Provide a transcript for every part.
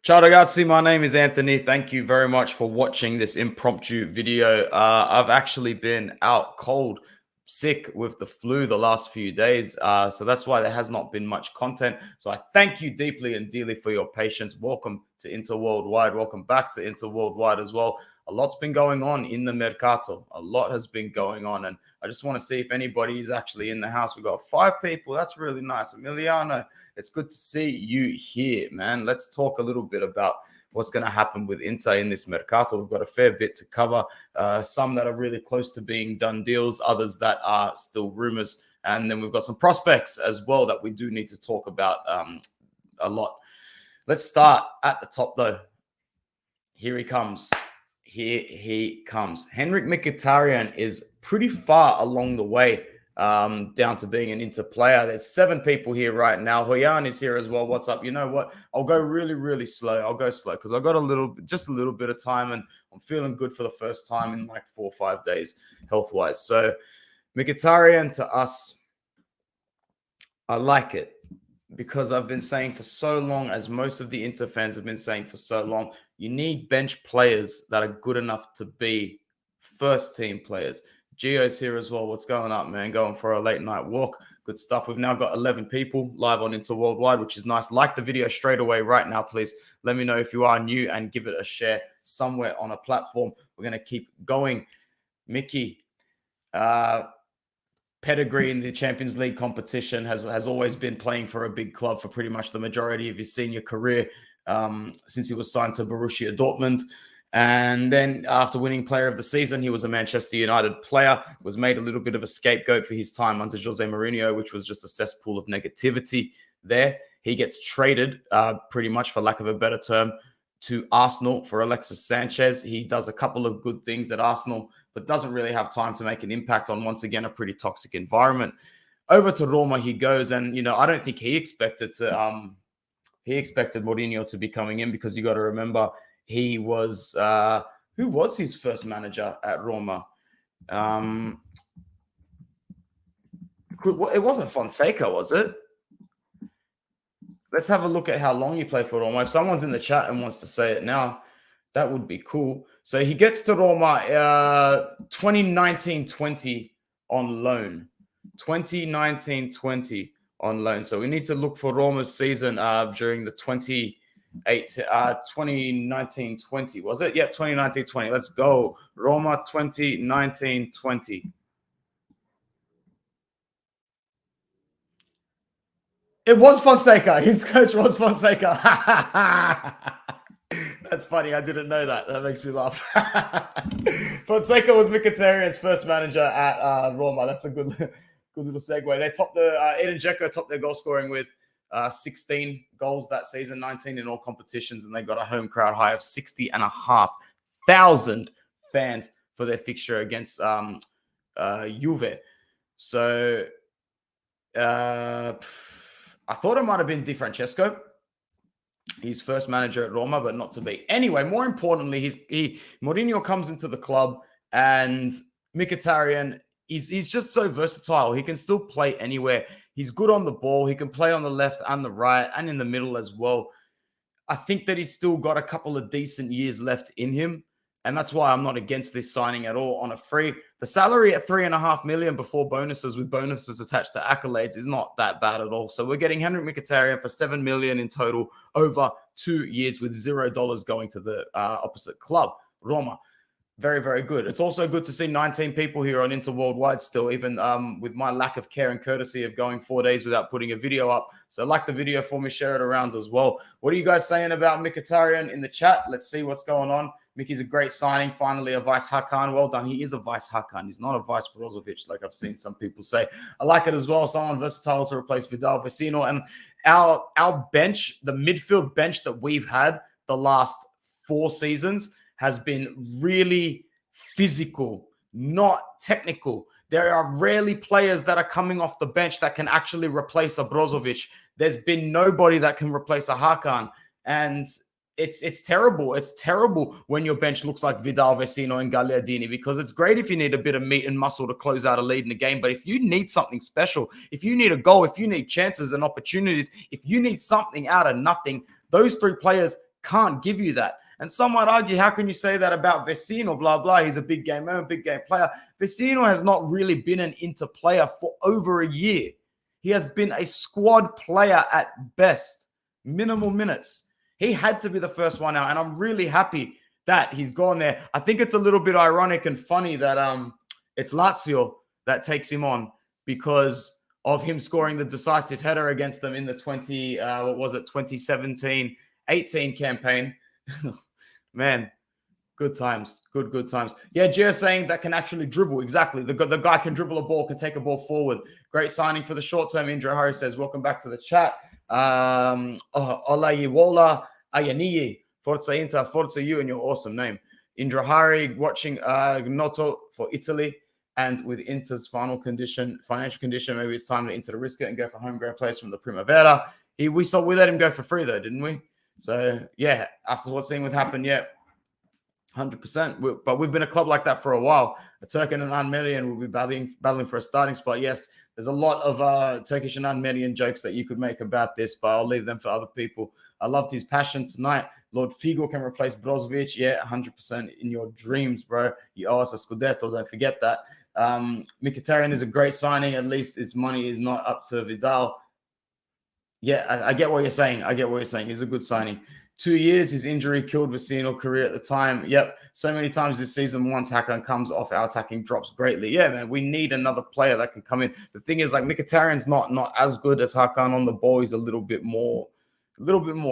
Ciao ragazzi, my name is Anthony. Thank you very much for watching this impromptu video. I've actually been out cold, sick with the flu the last few days. So that's why there has not been much content. So I thank you deeply and dearly for your patience. Welcome to Inter Worldwide. Welcome back to Inter Worldwide as well. A lot's been going on in the mercato. A lot has been going on. And I just want to see if anybody is actually in the house. We've got 5 people. That's really nice. Emiliano, it's good to see you here, man. Let's talk a little bit about what's going to happen with Inter in this mercato. We've got a fair bit to cover. Some that are really close to being done deals, others that are still rumors. And then we've got some prospects as well that we do need to talk about a lot. Let's start at the top, though. Here he comes. Here he comes. Henrik Mkhitaryan is pretty far along the way down to being an Inter player. There's 7 people here right now. Hoyan is here as well. What's up? You know what? I'll go really, really slow. I'll go slow because I've got just a little bit of time and I'm feeling good for the first time in like 4 or 5 days health-wise. So Mkhitaryan to us, I like it because I've been saying for so long, as most of the Inter fans have been saying for so long, you need bench players that are good enough to be first-team players. Gio's here as well. What's going up, man? Going for a late night walk. Good stuff. We've now got 11 people live on Inter Worldwide, which is nice. Like the video straight away right now, please. Let me know if you are new and give it a share somewhere on a platform. We're going to keep going. Mkhi, pedigree in the Champions League competition, has always been playing for a big club for pretty much the majority of his senior career since he was signed to Borussia Dortmund. And then after winning Player of the Season, he was a Manchester United player, was made a little bit of a scapegoat for his time under Jose Mourinho, which was just a cesspool of negativity there. He gets traded, pretty much for lack of a better term, to Arsenal for Alexis Sanchez. He does a couple of good things at Arsenal, but doesn't really have time to make an impact on, once again, a pretty toxic environment. Over to Roma he goes, and, you know, I don't think he expected Mourinho to be coming in, because you got to remember, he was, who was his first manager at Roma? It wasn't Fonseca, was it? Let's have a look at how long he played for Roma. If someone's in the chat and wants to say it now, that would be cool. So he gets to Roma 2019-20 on loan. 2019-20 on loan. So we need to look for Roma's season during the 2019-20, was it? Yeah, 2019-20. Let's go. Roma 2019-20. It was Fonseca. His coach was Fonseca. That's funny. I didn't know that. That makes me laugh. Fonseca was Mkhitaryan's first manager at Roma. That's a good little segue. They topped Edin Dzeko topped their goal scoring with 16 goals that season, 19 in all competitions, and they got a home crowd high of 60,500 fans for their fixture against Juve. So I thought it might have been Di Francesco, his first manager at Roma, but not to be. Anyway, more importantly, Mourinho comes into the club, and Mkhitaryan, he's just so versatile. He can still play anywhere. He's good on the ball. He can play on the left and the right and in the middle as well. I think that he's still got a couple of decent years left in him, and that's why I'm not against this signing at all on a free. The salary at $3.5 million before bonuses, with bonuses attached to accolades, is not that bad at all. So we're getting Henrik Mkhitaryan for $7 million in total over 2 years, with $0 going to the opposite club, Roma. Very, very good. It's also good to see 19 people here on Inter Worldwide still, even with my lack of care and courtesy of going 4 days without putting a video up. So like the video for me, share it around as well. What are you guys saying about Mkhitaryan in the chat? Let's see what's going on. Mkhi's a great signing. Finally, a Vice Hakan. Well done. He is a Vice Hakan. He's not a Vice Brozovic, like I've seen some people say. I like it as well. Someone versatile to replace Vidal Vecino. And our bench, the midfield bench that we've had the last 4 seasons, has been really physical, not technical. There are rarely players that are coming off the bench that can actually replace a Brozovic. There's been nobody that can replace a Hakan. And it's terrible. It's terrible when your bench looks like Vidal Vecino and Gagliardini, because it's great if you need a bit of meat and muscle to close out a lead in the game. But if you need something special, if you need a goal, if you need chances and opportunities, if you need something out of nothing, those 3 players can't give you that. And some might argue, how can you say that about Vecino, blah, blah. He's a big game owner, big game player. Vecino has not really been an Inter player for over a year. He has been a squad player at best, minimal minutes. He had to be the first one out, and I'm really happy that he's gone there. I think it's a little bit ironic and funny that it's Lazio that takes him on because of him scoring the decisive header against them in the 2017-18 campaign. Man, good times. Good times. Yeah, Gio saying that can actually dribble. Exactly. The guy can dribble a ball, can take a ball forward. Great signing for the short-term. Indra Hari says, welcome back to the chat. Olayiwola Ayaniyi. Forza Inter, Forza you, and your awesome name. Indra Hari watching Noto for Italy. And with Inter's financial condition, maybe it's time to Inter to risk it and go for homegrown players from the Primavera. We let him go for free, though, didn't we? So, yeah, after what's seen what happened, yeah, 100%. But we've been a club like that for a while. A Turk and an Armenian will be battling for a starting spot. Yes, there's a lot of Turkish and Armenian jokes that you could make about this, but I'll leave them for other people. I loved his passion tonight. Lord Figo can replace Brozovic. Yeah, 100% in your dreams, bro. You owe us a Scudetto. Don't forget that. Mkhitaryan is a great signing. At least his money is not up to Vidal. Yeah, I get what you're saying. He's a good signing. 2 years, his injury killed Vecino career at the time. Yep, so many times this season, once Hakan comes off, our attacking drops greatly. Yeah, man, we need another player that can come in. The thing is, like, Mkhitaryan's not as good as Hakan on the ball. He's a little bit more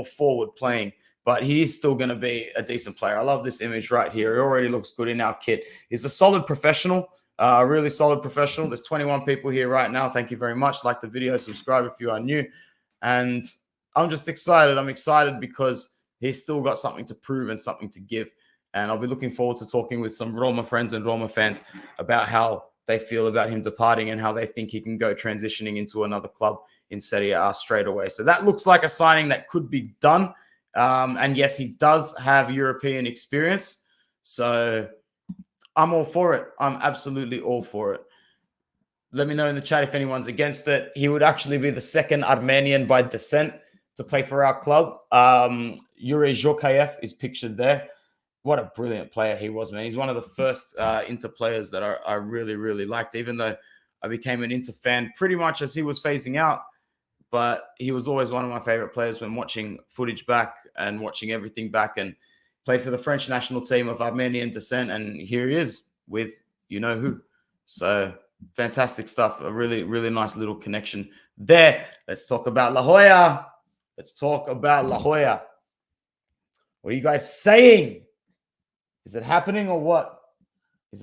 forward playing, but he is still going to be a decent player. I love this image right here. He already looks good in our kit. He's a solid professional. A really solid professional. There's 21 people here right now. Thank you very much. Like the video, subscribe if you are new. And I'm just excited. I'm excited because he's still got something to prove and something to give. And I'll be looking forward to talking with some Roma friends and Roma fans about how they feel about him departing and how they think he can go transitioning into another club in Serie A straight away. So that looks like a signing that could be done. And yes, he does have European experience. So I'm all for it. I'm absolutely all for it. Let me know in the chat if anyone's against it. He would actually be the second Armenian by descent to play for our club. Yuri Zhokayev is pictured there. What a brilliant player he was, man. He's one of the first Inter players that I really, really liked, even though I became an Inter fan pretty much as he was phasing out. But he was always one of my favorite players when watching footage back and watching everything back, and played for the French national team of Armenian descent. And here he is with you-know-who. So fantastic stuff. A really, really nice little connection there. Let's talk about La Jolla. What are you guys saying? Is it happening or what? It's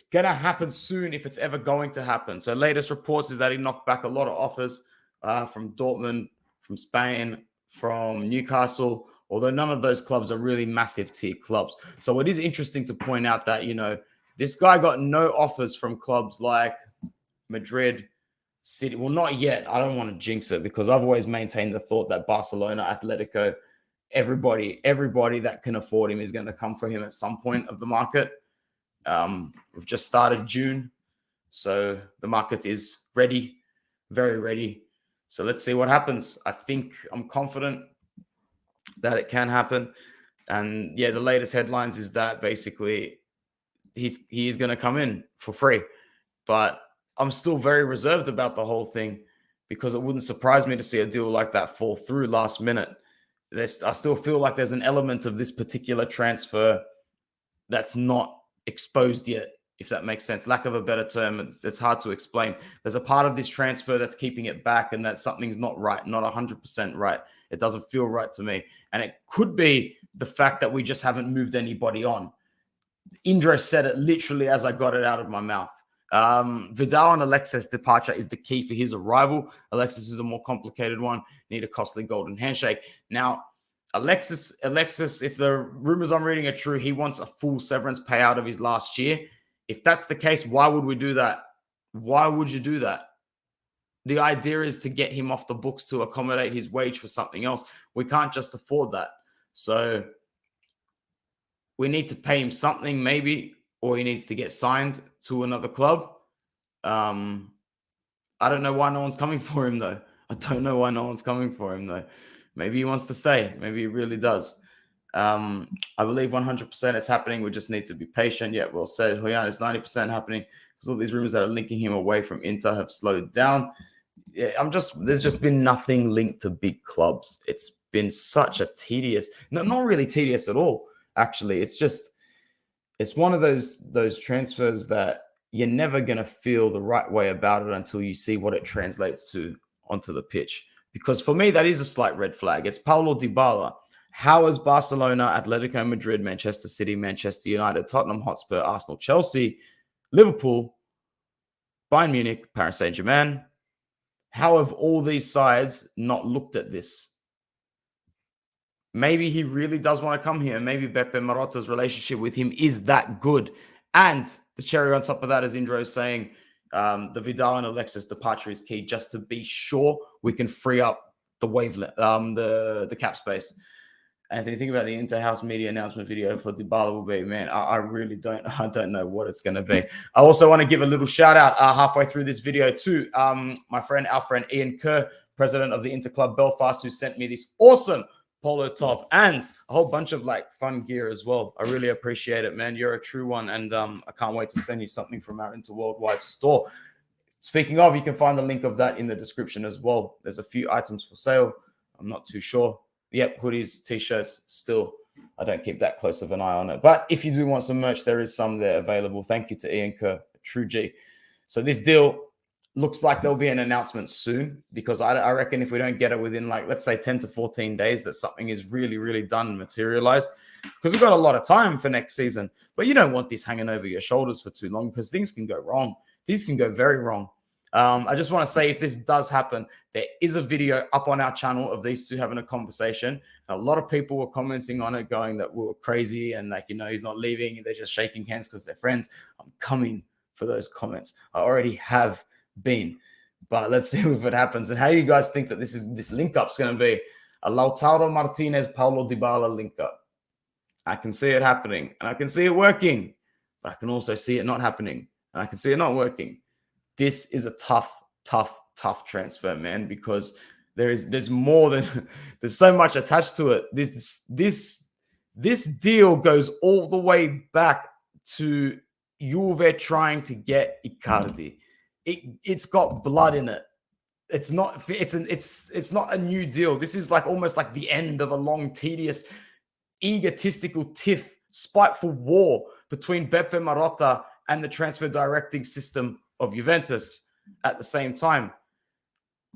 going to happen soon if it's ever going to happen. So latest reports is that he knocked back a lot of offers from Dortmund, from Spain, from Newcastle, although none of those clubs are really massive tier clubs. So it is interesting to point out that, this guy got no offers from clubs like Madrid, City. Well, not yet. I don't want to jinx it because I've always maintained the thought that Barcelona, Atletico, everybody that can afford him is going to come for him at some point of the market. We've just started June, so the market is ready, very ready. So let's see what happens. I'm confident that it can happen. And yeah, the latest headlines is that basically he is going to come in for free. But I'm still very reserved about the whole thing because it wouldn't surprise me to see a deal like that fall through last minute. I still feel like there's an element of this particular transfer that's not exposed yet, if that makes sense. Lack of a better term, it's hard to explain. There's a part of this transfer that's keeping it back, and that something's not right, not 100% right. It doesn't feel right to me. And it could be the fact that we just haven't moved anybody on. Indra said it literally as I got it out of my mouth. Vidal and Alexis' departure is the key for his arrival. Alexis is a more complicated one. Need a costly golden handshake. Now, Alexis, if the rumors I'm reading are true, he wants a full severance payout of his last year. If that's the case, why would we do that? Why would you do that? The idea is to get him off the books to accommodate his wage for something else. We can't just afford that. So we need to pay him something maybe, or he needs to get signed to another club. I don't know why no one's coming for him, though. Maybe he wants to stay. Maybe he really does. I believe 100% it's happening. We just need to be patient. Yeah, well said. Huyan is 90% happening because all these rumors that are linking him away from Inter have slowed down. Yeah, there's just been nothing linked to big clubs. It's been such a tedious, not really tedious at all, actually. It's one of those transfers that you're never going to feel the right way about it until you see what it translates to onto the pitch. Because for me, that is a slight red flag. It's Paulo Dybala. How is Barcelona, Atletico Madrid, Manchester City, Manchester United, Tottenham Hotspur, Arsenal, Chelsea, Liverpool, Bayern Munich, Paris Saint-Germain, how have all these sides not looked at this? Maybe he really does want to come here. Maybe Beppe Marotta's relationship with him is that good. And the cherry on top of that is Indro saying the Vidal and Alexis departure is key just to be sure we can free up the wavelength, the cap space. Anthony, think about the Interhouse media announcement video for Dybala will be, man, I really don't know what it's going to be. I also want to give a little shout out halfway through this video to our friend Ian Kerr, president of the Interclub Belfast, who sent me this awesome polo top and a whole bunch of like fun gear as well. I really appreciate it, man. You're a true one. And I can't wait to send you something from our Interworldwide store. Speaking of, you can find the link of that in the description as well. There's a few items for sale. I'm not too sure. Yep, hoodies, t-shirts, still, I don't keep that close of an eye on it. But if you do want some merch, there is some there available. Thank you to Ian Kerr, true G. So this deal looks like there'll be an announcement soon because I reckon if we don't get it within like, let's say 10 to 14 days, that something is really, really done and materialized because we've got a lot of time for next season. But you don't want this hanging over your shoulders for too long because things can go wrong. These can go very wrong. I just want to say if this does happen, there is a video up on our channel of these two having a conversation. A lot of people were commenting on it going that we were crazy and like, he's not leaving. They're just shaking hands because they're friends. I'm coming for those comments. I already have been, but let's see if it happens. And how do you guys think that this link up is going to be? A Lautaro Martinez, Paulo Dybala link up. I can see it happening and I can see it working, but I can also see it not happening and I can see it not working. This is a tough transfer, man, because there's more than there's so much attached to it. This deal goes all the way back to Juve trying to get Icardi. It's got blood in it. It's not a new deal. This is like almost like the end of a long, tedious, egotistical tiff, spiteful war between Beppe Marotta and the transfer directing system of Juventus at the same time.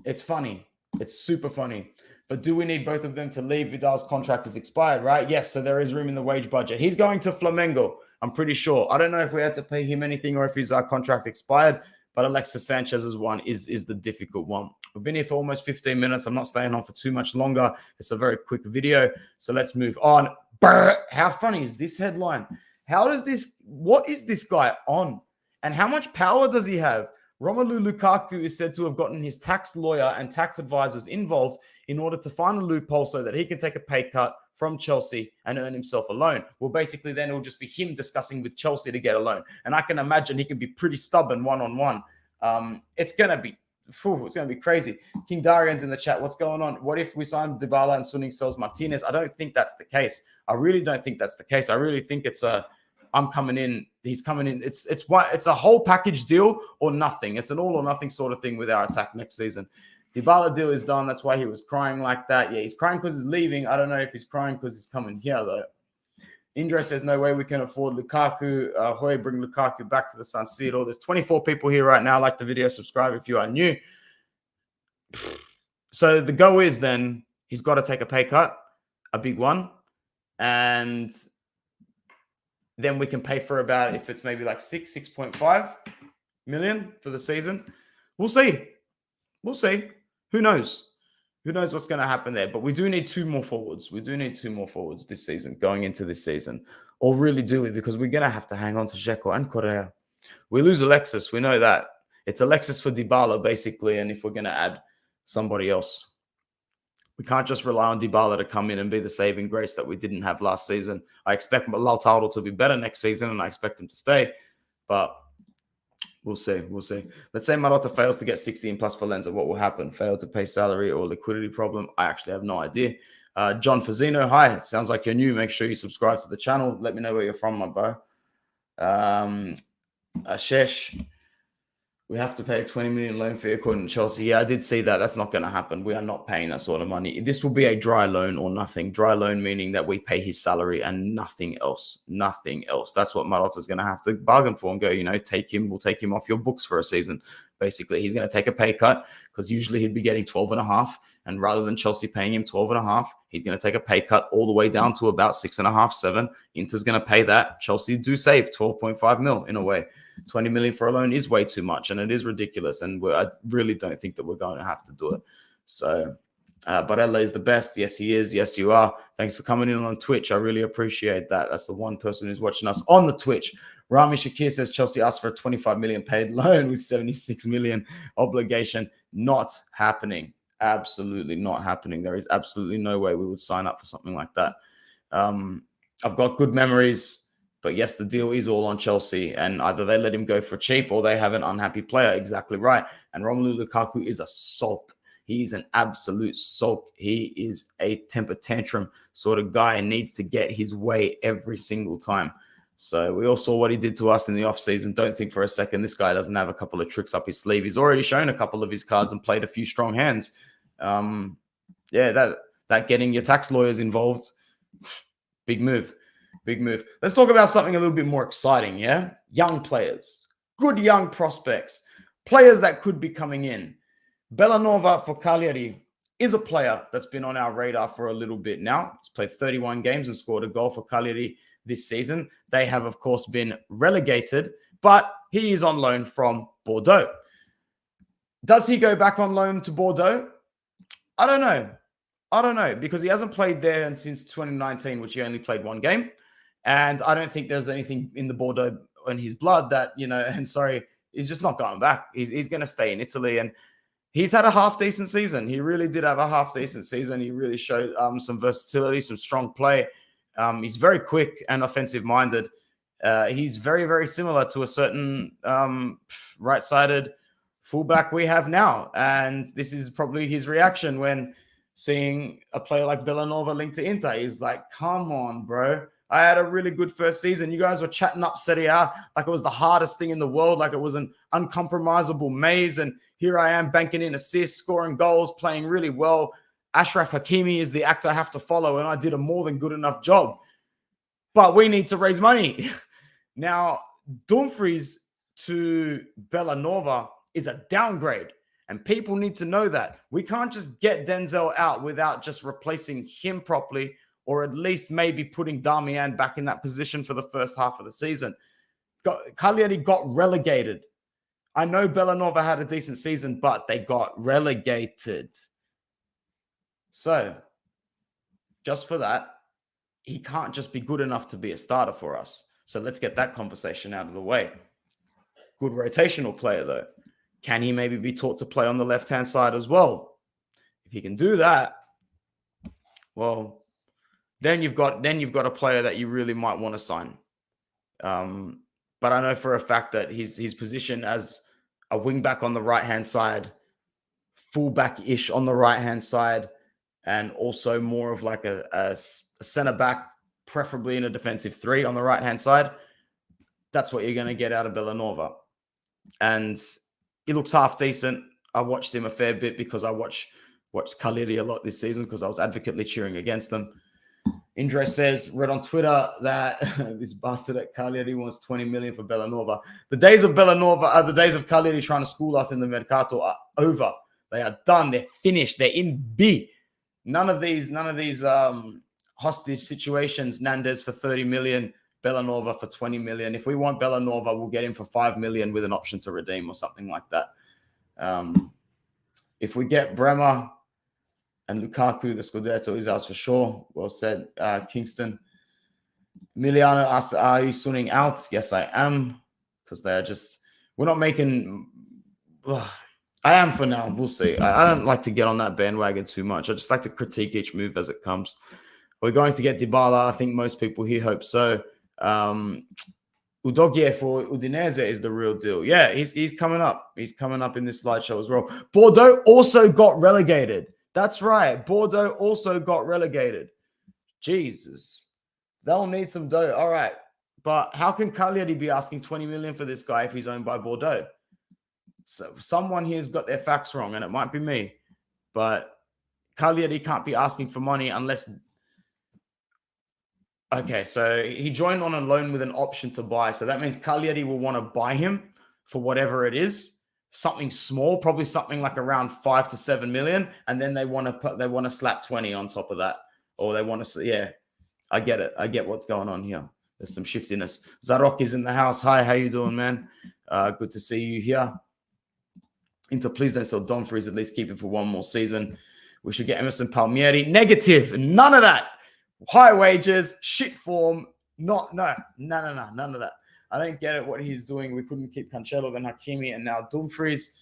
It's funny. It's super funny. But do we need both of them to leave? Vidal's contract is expired, right? Yes, so there is room in the wage budget. He's going to Flamengo, I'm pretty sure. I don't know if we had to pay him anything or if his contract expired, but Alexis Sanchez's one is the difficult one. We've been here for almost 15 minutes. I'm not staying on for too much longer. It's a very quick video, so let's move on. Brr, how funny is this headline? What is this guy on? And how much power does he have? Romelu Lukaku is said to have gotten his tax lawyer and tax advisors involved in order to find a loophole so that he can take a pay cut from Chelsea and earn himself a loan. Well, basically, then it will just be him discussing with Chelsea to get a loan. And I can imagine he can be pretty stubborn one-on-one. It's going to be crazy. King Darian's in the chat. What's going on? What if we sign Dybala and Suning sells Martinez? I don't think that's the case. I really don't think that's the case. I really think it's I'm coming in, he's coming in. It's a whole package deal or nothing. It's an all or nothing sort of thing with our attack next season. Dybala deal is done. That's why he was crying like that. Yeah, he's crying because he's leaving. I don't know if he's crying because he's coming here, though. Indra says, no way we can afford Lukaku. Hoy, bring Lukaku back to the San Siro. There's 24 people here right now. Like the video, subscribe if you are new. So the go is then he's got to take a pay cut, a big one. And then we can pay for about, if it's maybe like 6.5 million for the season. We'll see. Who knows? Who knows what's going to happen there? But we do need two more forwards. We do need two more forwards this season, going into this season. Or really do we? Because we're going to have to hang on to Dzeko and Correa. We lose Alexis. We know that. It's Alexis for Dybala, basically. And if we're going to add somebody else, we can't just rely on Dybala to come in and be the saving grace that we didn't have last season. I expect Lautaro to be better next season, and I expect him to stay. But We'll see. We'll see. Let's say Marotta fails to get 16 plus for Lenza. What will happen? Fail to pay salary or liquidity problem? I actually have no idea. John Fazino, hi. Sounds like you're new. Make sure you subscribe to the channel. Let me know where you're from, my bro. Ashesh, we have to pay a 20 million loan fee according to Chelsea. Yeah, I did see that. That's not going to happen. We are not paying that sort of money. This will be a dry loan or nothing. Dry loan meaning that we pay his salary and nothing else. Nothing else. That's what Marotta's going to have to bargain for and go, you know, we'll take him off your books for a season. Basically, he's going to take a pay cut because usually he'd be getting 12 and a half. And rather than Chelsea paying him 12 and a half, he's going to take a pay cut all the way down to about 6.5, 7. Inter's going to pay that. Chelsea do save 12.5 mil in a way. 20 million for a loan is way too much, and it is ridiculous. And I really don't think that we're going to have to do it. So, Barella is the best. Yes, he is. Yes, you are. Thanks for coming in on Twitch. I really appreciate that. That's the one person who's watching us on the Twitch. Rami Shakir says Chelsea asked for a 25 million paid loan with 76 million obligation. Not happening. Absolutely not happening. There is absolutely no way we would sign up for something like that. I've got good memories. But yes, the deal is all on Chelsea, and either they let him go for cheap or they have an unhappy player. Exactly right. And Romelu Lukaku is a sulk. He's an absolute sulk. He is a temper tantrum sort of guy and needs to get his way every single time. So we all saw what he did to us in the offseason. Don't think for a second this guy doesn't have a couple of tricks up his sleeve. He's already shown a couple of his cards and played a few strong hands. That getting your tax lawyers involved, big move. Big move. Let's talk about something a little bit more exciting, yeah? Young players. Good young prospects. Players that could be coming in. Bellanova for Cagliari is a player that's been on our radar for a little bit now. He's played 31 games and scored a goal for Cagliari this season. They have, of course, been relegated, but he is on loan from Bordeaux. Does he go back on loan to Bordeaux? I don't know, because he hasn't played there since 2019, which he only played one game. And I don't think there's anything in the Bordeaux in his blood that, he's just not going back. He's going to stay in Italy. And he's had a half-decent season. He really did have a half-decent season. He really showed some versatility, some strong play. He's very quick and offensive-minded. He's very, very similar to a certain right-sided fullback we have now. And this is probably his reaction when seeing a player like Bellanova linked to Inter. He's like, come on, bro. I had a really good first season. You guys were chatting up Serie A like it was the hardest thing in the world, like it was an uncompromisable maze. And here I am banking in assists, scoring goals, playing really well. Ashraf Hakimi is the actor I have to follow, and I did a more than good enough job. But we need to raise money. Now, Dumfries to Bellanova is a downgrade. And people need to know that. We can't just get Denzel out without just replacing him properly, or at least maybe putting Darmian back in that position for the first half of the season. Cagliari got relegated. I know Bellanova had a decent season, but they got relegated. So, just for that, he can't just be good enough to be a starter for us. So let's get that conversation out of the way. Good rotational player, though. Can he maybe be taught to play on the left-hand side as well? If he can do that, well, then you've got a player that you really might want to sign. But I know for a fact that his position as a wing-back on the right-hand side, full-back-ish on the right-hand side, and also more of like a centre-back, preferably in a defensive 3 on the right-hand side, that's what you're going to get out of Bellanova. And he looks half decent. I watched him a fair bit because I watched Cagliari a lot this season because I was advocately cheering against them. Indre says, read on Twitter that this bastard at Cagliari wants 20 million for Bellanova. The days of Bellanova, the days of Cagliari trying to school us in the Mercato are over. They are done. They're finished. They're in B. None of these hostage situations. Nandez for 30 million, Bellanova for 20 million. If we want Bellanova, we'll get him for 5 million with an option to redeem or something like that. If we get Bremer and Lukaku, the Scudetto is ours for sure. Well said, Kingston. Emiliano asks, are you sunning out? Yes, I am. Because they're just, we're not making, I am for now. We'll see. I don't like to get on that bandwagon too much. I just like to critique each move as it comes. We're going to get Dybala. I think most people here hope so. Udogie for Udinese is the real deal. Yeah, he's coming up. He's coming up in this slideshow as well. Bordeaux also got relegated. That's right. Bordeaux also got relegated. Jesus. They'll need some dough. All right. But how can Cagliari be asking 20 million for this guy if he's owned by Bordeaux? So someone here's got their facts wrong, and it might be me. But Cagliari can't be asking for money unless... Okay, so he joined on a loan with an option to buy. So that means Cagliari will want to buy him for whatever it is, something small, probably something like around 5 to 7 million, and then they want to slap 20 on top of that, or they want to... Yeah, I get it. I get what's going on here. There's some shiftiness. Zarok is in the house. Hi, how you doing, man? Good to see you here. Inter, please don't sell Dumfries. At least keep him for one more season. We should get Emerson Palmieri. Negative. None of that. High wages, shit form. None of that. I don't get it what he's doing. We couldn't keep Cancelo, then Hakimi, and now Dumfries.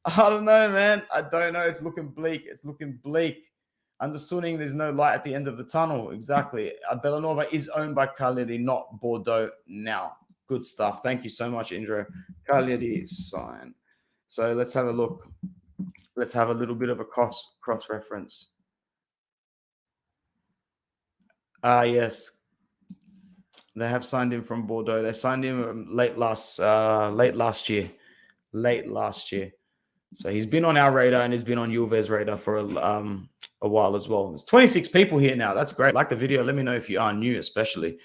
I don't know, man. I don't know. It's looking bleak. It's looking bleak. Understanding there's no light at the end of the tunnel. Exactly. Bellanova is owned by Cagliari, not Bordeaux now. Good stuff. Thank you so much, Indra. Cagliari sign. So let's have a look. Let's have a little bit of a cross-reference. Yes. They have signed him from Bordeaux. They signed him late last year. So he's been on our radar and he's been on Juve's radar for a while as well. There's 26 people here now. That's great. Like the video. Let me know if you are new, especially.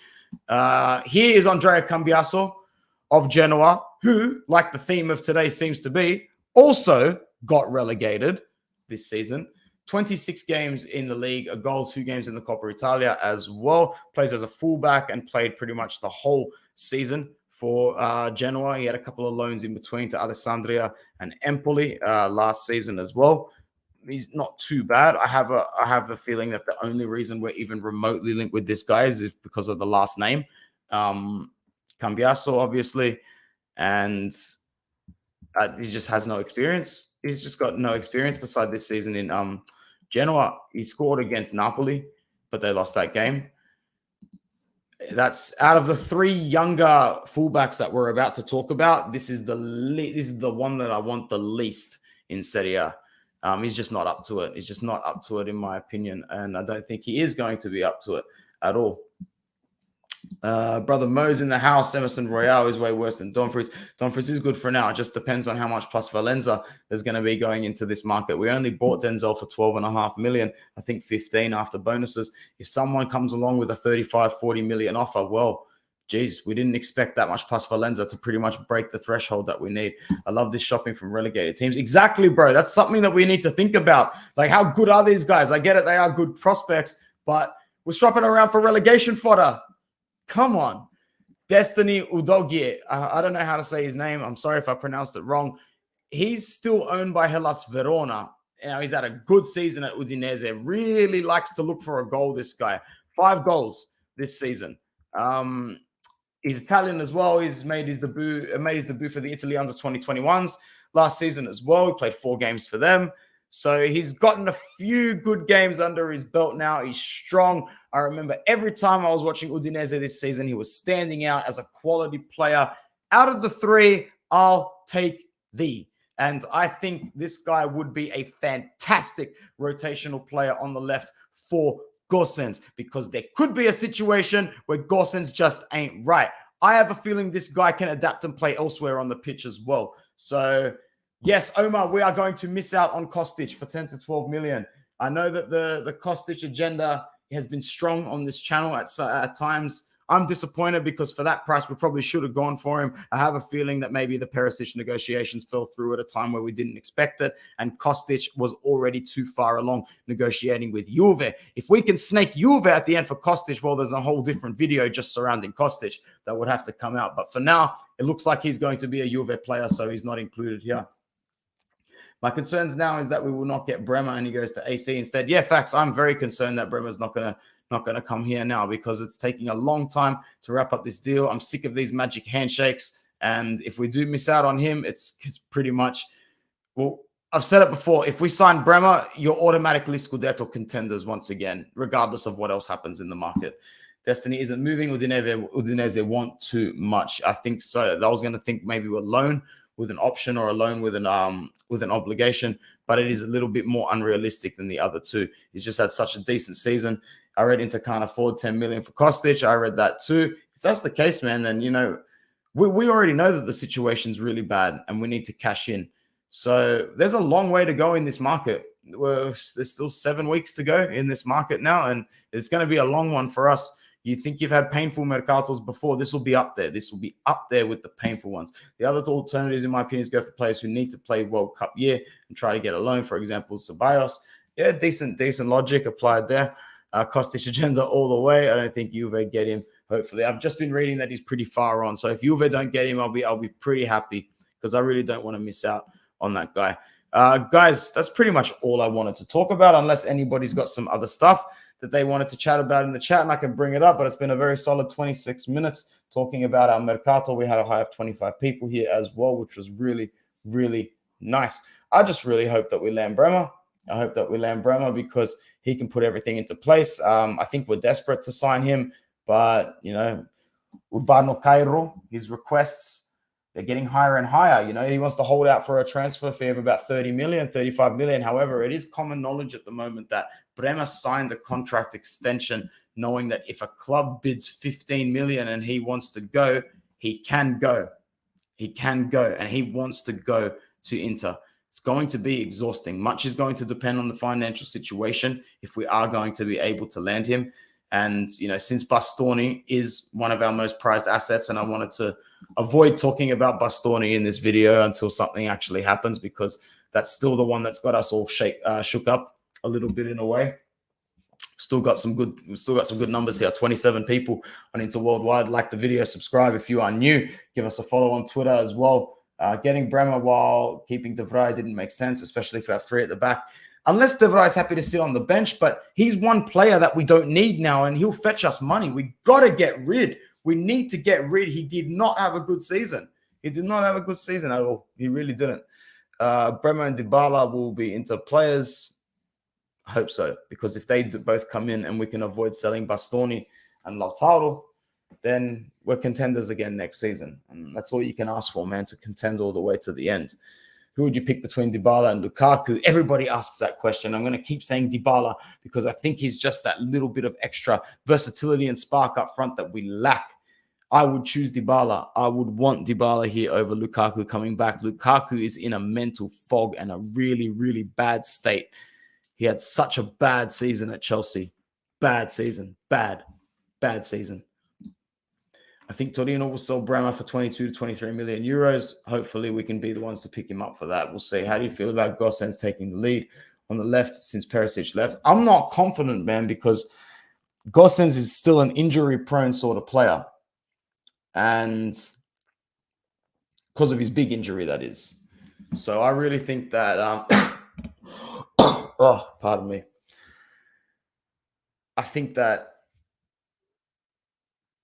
Here is Andrea Cambiaso of Genoa, who, like the theme of today seems to be, also got relegated this season. 26 games in the league, a goal, 2 games in the Coppa Italia as well. Plays as a fullback and played pretty much the whole season for Genoa. He had a couple of loans in between to Alessandria and Empoli last season as well. He's not too bad. I have a feeling that the only reason we're even remotely linked with this guy is because of the last name. Cambiaso, obviously. And he just has no experience. He's just got no experience beside this season in Genoa. He scored against Napoli, but they lost that game. That's out of the 3 younger fullbacks that we're about to talk about. This is the one that I want the least in Serie A. He's just not up to it. He's just not up to it, in my opinion, and I don't think he is going to be up to it at all. Brother Mo's in the house. Emerson Royale is way worse than Dumfries. Dumfries is good for now. It just depends on how much plus Valenza there's going to be going into this market. We only bought Denzel for 12.5 million. I think 15 after bonuses. If someone comes along with a 35, 40 million offer, well, geez, we didn't expect that much plus Valenza to pretty much break the threshold that we need. I love this shopping from relegated teams. Exactly, bro. That's something that we need to think about. Like, how good are these guys? I get it. They are good prospects, but we're shopping around for relegation fodder. Come on. Destiny Udogie. I don't know how to say his name. I'm sorry if I pronounced it wrong. He's still owned by Hellas Verona. Now, he's had a good season at Udinese. Really likes to look for a goal, this guy. 5 goals this season. He's Italian as well. He's made his debut for the Italy under 2021s last season as well. He played 4 games for them. So he's gotten a few good games under his belt now. He's strong. I remember every time I was watching Udinese this season, he was standing out as a quality player. Out of the 3, I'll take thee. And I think this guy would be a fantastic rotational player on the left for Gosens, because there could be a situation where Gosens just ain't right. I have a feeling this guy can adapt and play elsewhere on the pitch as well. So yes, Omar, we are going to miss out on Kostic for 10 to 12 million. I know that the Kostic agenda has been strong on this channel at times. I'm disappointed because for that price, we probably should have gone for him. I have a feeling that maybe the Perisic negotiations fell through at a time where we didn't expect it, and Kostic was already too far along negotiating with Juve. If we can snake Juve at the end for Kostic, well, there's a whole different video just surrounding Kostic that would have to come out. But for now, it looks like he's going to be a Juve player, so he's not included here. My concerns now is that we will not get Bremer and he goes to AC instead. Yeah, facts. I'm very concerned that Bremer's not gonna come here now because it's taking a long time to wrap up this deal. I'm sick of these magic handshakes, and if we do miss out on him, it's pretty much, well, I've said it before. If we sign Bremer, you're automatically Scudetto contenders once again, regardless of what else happens in the market. Destiny isn't moving. Udinese want too much. I think so. I was going to think maybe a loan with an option or a loan with an obligation, but it is a little bit more unrealistic than the other two. He's just had such a decent season. I read Inter can't afford 10 million for Kostic. I read that too. If that's the case, man, then, you know, we already know that the situation's really bad and we need to cash in. So there's a long way to go in this market. There's still 7 weeks to go in this market now, and it's going to be a long one for us. You think you've had painful mercatos before, this will be up there. This will be up there with the painful ones. The other alternatives, in my opinion, is go for players who need to play World Cup year and try to get a loan. For example, Ceballos. Yeah, decent logic applied there. Kostic agenda all the way. I don't think Juve get him, hopefully. I've just been reading that he's pretty far on. So if Juve don't get him, I'll be pretty happy, because I really don't want to miss out on that guy. Guys, that's pretty much all I wanted to talk about, unless anybody's got some other stuff that they wanted to chat about in the chat, and I can bring it up. But it's been a very solid 26 minutes talking about our Mercato. We had a high of 25 people here as well, which was really, really nice. I just really hope that we land Bremer. I hope that we land Bremer because he can put everything into place. I think we're desperate to sign him, but, you know, Urbano Cairo, his requests, they're getting higher and higher. You know, he wants to hold out for a transfer fee of about 30 million, 35 million. However, it is common knowledge at the moment that Bremer signed a contract extension knowing that if a club bids 15 million and he wants to go, he can go. He can go, and he wants to go to Inter. It's going to be exhausting. Much is going to depend on the financial situation if we are going to be able to land him. And, you know, since Bastoni is one of our most prized assets, and I wanted to avoid talking about Bastoni in this video until something actually happens, because that's still the one that's got us all shook up a little bit in a way. Still got some good numbers here. 27 people on Inter Worldwide. Like the video, subscribe if you are new. Give us a follow on Twitter as well. Getting Bremer while keeping De Vrij didn't make sense, especially if we have 3 at the back. Unless De Vrij is happy to sit on the bench, but he's one player that we don't need now, and he'll fetch us money. We got to get rid. We need to get rid. He did not have a good season. He did not have a good season at all. He really didn't. Bremer and Dybala will be Inter players. I hope so, because if they both come in and we can avoid selling Bastoni and Lautaro, then we're contenders again next season. And that's all you can ask for, man, to contend all the way to the end. Who would you pick between Dybala and Lukaku? Everybody asks that question. I'm going to keep saying Dybala because I think he's just that little bit of extra versatility and spark up front that we lack. I would choose Dybala. I would want Dybala here over Lukaku coming back. Lukaku is in a mental fog and a really, really bad state. He had such a bad season at Chelsea. Bad season. Bad season. I think Torino will sell Bremer for 22 to 23 million euros. Hopefully, we can be the ones to pick him up for that. We'll see. How do you feel about Gosens taking the lead on the left since Perisic left? I'm not confident, man, because Gosens is still an injury-prone sort of player. And because of his big injury, that is. So I really think that... oh, pardon me. I think that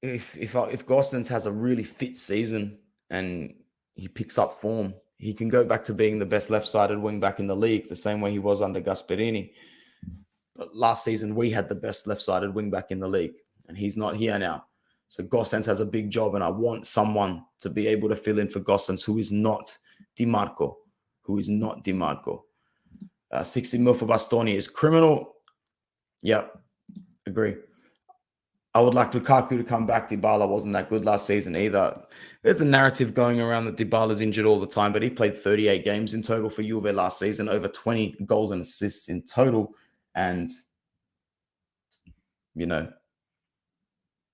if Gosens has a really fit season and he picks up form, he can go back to being the best left-sided wing-back in the league, the same way he was under Gasperini. But last season, we had the best left-sided wing-back in the league, and he's not here now. So Gosens has a big job, and I want someone to be able to fill in for Gosens who is not Di Marco. 60 mil for Bastoni is criminal. Yep, agree. I would like Lukaku to come back. Dybala wasn't that good last season either. There's a narrative going around that Dybala's injured all the time, but he played 38 games in total for Juve last season, over 20 goals and assists in total. And, you know,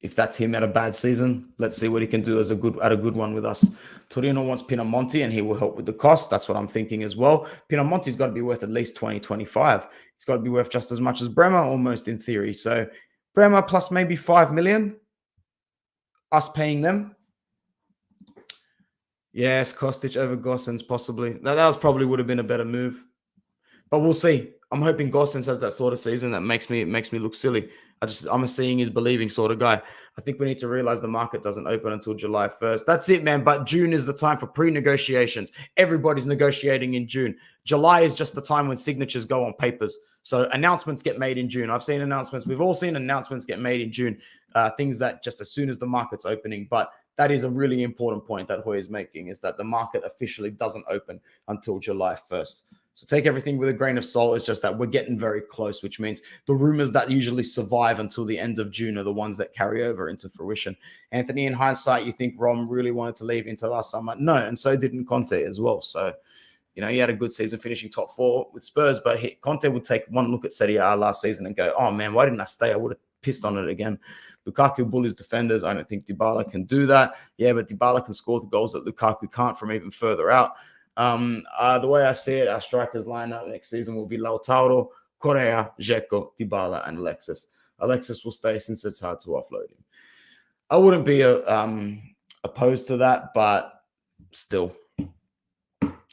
if that's him at a bad season, let's see what he can do at a good one with us. Torino wants Pinamonti, and he will help with the cost. That's what I'm thinking as well. Pinamonti's got to be worth at least 20, 25. He's got to be worth just as much as Bremer, almost in theory. So Bremer plus maybe 5 million, us paying them. Yes, Kostic over Gosens possibly. That probably would have been a better move, but we'll see. I'm hoping Gosens has that sort of season that makes me look silly. I'm a seeing is believing sort of guy. I think we need to realize the market doesn't open until July 1st. That's it, man. But June is the time for pre-negotiations. Everybody's negotiating in June. July is just the time when signatures go on papers. So announcements get made in June. I've seen announcements. We've all seen announcements get made in June, things that just as soon as the market's opening. But that is a really important point that Hoy is making, is that the market officially doesn't open until July 1st. So take everything with a grain of salt. It's just that we're getting very close, which means the rumors that usually survive until the end of June are the ones that carry over into fruition. Anthony, in hindsight, you think Rom really wanted to leave into last summer? No, and so didn't Conte as well. So, you know, he had a good season finishing top 4 with Spurs, but Conte would take one look at Serie A last season and go, oh man, why didn't I stay? I would have pissed on it again. Lukaku bullies defenders. I don't think Dybala can do that. Yeah, but Dybala can score the goals that Lukaku can't from even further out. The way I see it, our strikers lineup next season will be Lautaro, Correa, Dzeko, Dybala, and Alexis. Alexis will stay since it's hard to offload him. I wouldn't be opposed to that, but still,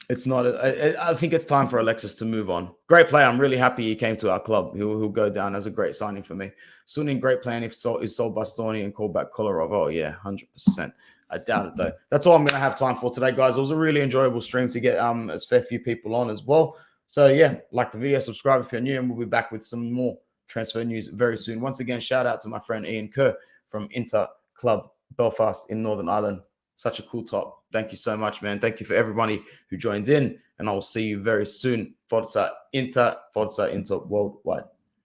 it's not. I think it's time for Alexis to move on. Great player. I'm really happy he came to our club. He'll go down as a great signing for me. Sunin, great plan. If he sold Bastoni and called back Kolarov, oh yeah, 100%. I doubt it though. That's all I'm going to have time for today, guys. It was a really enjoyable stream to get as fair few people on as well. So yeah, like the video, subscribe if you're new, and we'll be back with some more transfer news very soon. Once again, shout out to my friend Ian Kerr from Inter Club Belfast in Northern Ireland. Such a cool top. Thank you so much, man. Thank you for everybody who joined in, and I will see you very soon. Forza Inter, Forza Inter worldwide.